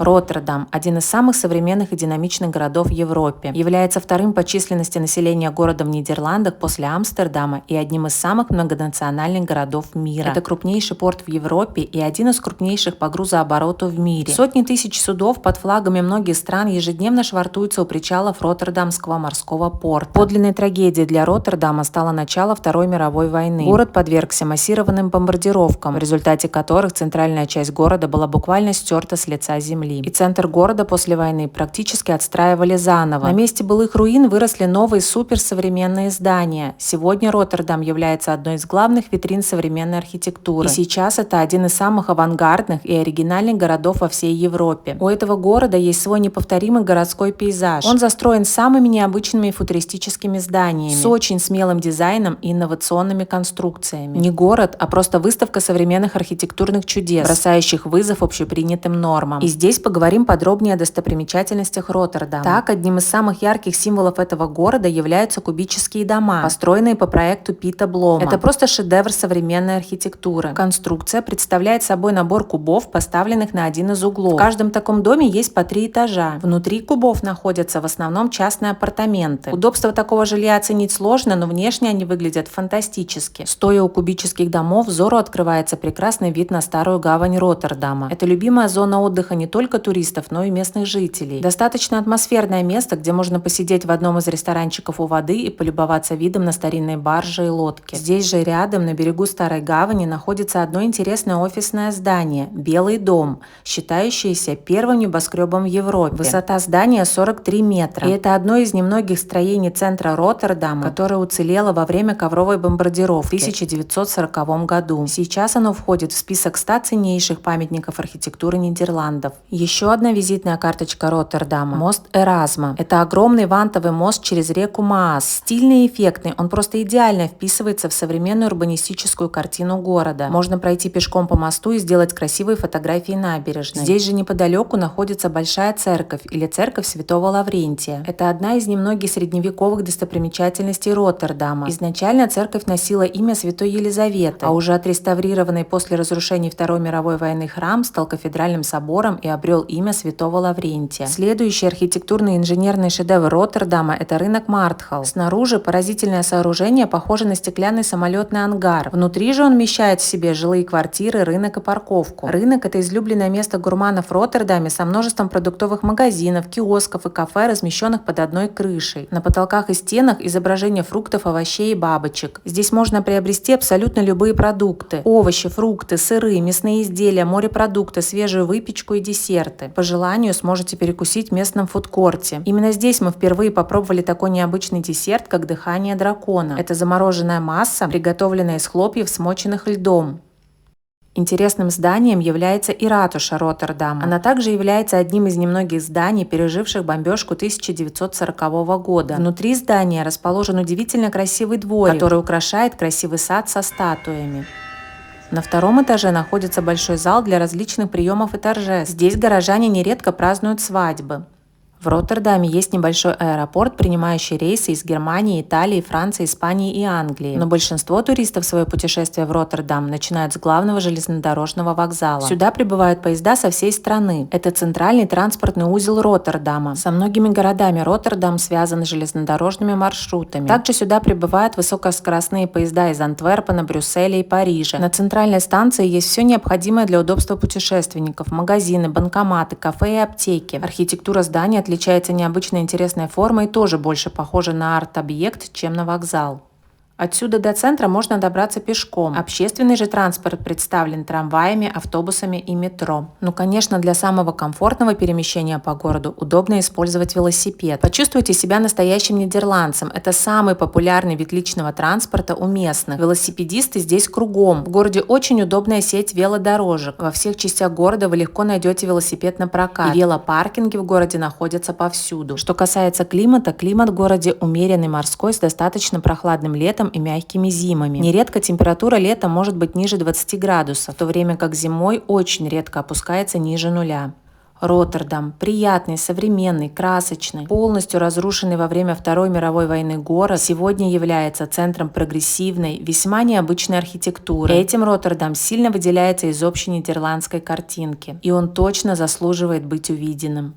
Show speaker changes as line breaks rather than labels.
Роттердам – один из самых современных и динамичных городов в Европе. Является вторым по численности населения городом в Нидерландах после Амстердама и одним из самых многонациональных городов мира. Это крупнейший порт в Европе и один из крупнейших по грузообороту в мире. Сотни тысяч судов под флагами многих стран ежедневно швартуются у причалов Роттердамского морского порта. Подлинной трагедией для Роттердама стало начало Второй мировой войны. Город подвергся массированным бомбардировкам, в результате которых центральная часть города была буквально стерта с лица земли. И центр города после войны практически отстраивали заново. На месте былых руин выросли новые суперсовременные здания. Сегодня Роттердам является одной из главных витрин современной архитектуры. И сейчас это один из самых авангардных и оригинальных городов во всей Европе. У этого города есть свой неповторимый городской пейзаж. Он застроен самыми необычными и футуристическими зданиями, с очень смелым дизайном и инновационными конструкциями. Не город, а просто выставка современных архитектурных чудес, бросающих вызов общепринятым нормам. И здесь поговорим подробнее о достопримечательностях Роттердама. Так, одним из самых ярких символов этого города являются кубические дома, построенные по проекту Пита Блома. Это просто шедевр современной архитектуры. Конструкция представляет собой набор кубов, поставленных на один из углов. В каждом таком доме есть по 3 этажа. Внутри кубов находятся в основном частные апартаменты. Удобство такого жилья оценить сложно, но внешне они выглядят фантастически. Стоя у кубических домов, взору открывается прекрасный вид на старую гавань Роттердама. Это любимая зона отдыха не только туристов, но и местных жителей. Достаточно атмосферное место, где можно посидеть в одном из ресторанчиков у воды и полюбоваться видом на старинные баржи и лодки. Здесь же рядом, на берегу старой гавани, находится одно интересное офисное здание – Белый дом, считающееся первым небоскребом в Европе. Высота здания 43 метра. И это одно из немногих строений центра Роттердама, которое уцелело во время ковровой бомбардировки в 1940 году. Сейчас оно входит в список 100 ценнейших памятников архитектуры Нидерландов. Еще одна визитная карточка Роттердама – мост Эразма. Это огромный вантовый мост через реку Маас. Стильный и эффектный, он просто идеально вписывается в современную урбанистическую картину города. Можно пройти пешком по мосту и сделать красивые фотографии набережной. Здесь же неподалеку находится Большая церковь или церковь Святого Лаврентия. Это одна из немногих средневековых достопримечательностей Роттердама. Изначально церковь носила имя Святой Елизаветы, а уже отреставрированный после разрушений Второй мировой войны храм стал кафедральным собором и обрел имя Святого Лаврентия. Следующий архитектурный и инженерный шедевр Роттердама – это рынок Мартхал. Снаружи поразительное сооружение похоже на стеклянный самолетный ангар. Внутри же он вмещает в себе жилые квартиры, рынок и парковку. Рынок – это излюбленное место гурманов в Роттердаме со множеством продуктовых магазинов, киосков и кафе, размещенных под одной крышей. На потолках и стенах изображения фруктов, овощей и бабочек. Здесь можно приобрести абсолютно любые продукты – овощи, фрукты, сыры, мясные изделия, морепродукты, свежую выпечку и десерты. По желанию сможете перекусить в местном фудкорте. Именно здесь мы впервые попробовали такой необычный десерт, как дыхание дракона. Это замороженная масса, приготовленная из хлопьев, смоченных льдом. Интересным зданием является и ратуша Роттердама. Она также является одним из немногих зданий, переживших бомбежку 1940 года. Внутри здания расположен удивительно красивый дворик, который украшает красивый сад со статуями. На втором этаже находится большой зал для различных приемов и торжеств. Здесь горожане нередко празднуют свадьбы. В Роттердаме есть небольшой аэропорт, принимающий рейсы из Германии, Италии, Франции, Испании и Англии. Но большинство туристов свое путешествие в Роттердам начинают с главного железнодорожного вокзала. Сюда прибывают поезда со всей страны. Это центральный транспортный узел Роттердама. Со многими городами Роттердам связан железнодорожными маршрутами. Также сюда прибывают высокоскоростные поезда из Антверпена, Брюсселя и Парижа. На центральной станции есть все необходимое для удобства путешественников: магазины, банкоматы, кафе и аптеки. Архитектура здания отличается необычной интересной формой и тоже больше похожа на арт-объект, чем на вокзал. Отсюда до центра можно добраться пешком. Общественный же транспорт представлен трамваями, автобусами и метро. Ну, конечно, для самого комфортного перемещения по городу удобно использовать велосипед. Почувствуйте себя настоящим нидерландцем. Это самый популярный вид личного транспорта у местных. Велосипедисты здесь кругом. В городе очень удобная сеть велодорожек. Во всех частях города вы легко найдете велосипед на прокат. И велопаркинги в городе находятся повсюду. Что касается климата, климат в городе умеренный морской с достаточно прохладным летом и мягкими зимами. Нередко температура летом может быть ниже 20 градусов, в то время как зимой очень редко опускается ниже нуля. Роттердам – приятный, современный, красочный, полностью разрушенный во время Второй мировой войны город, сегодня является центром прогрессивной, весьма необычной архитектуры. Этим Роттердам сильно выделяется из общей нидерландской картинки, и он точно заслуживает быть увиденным.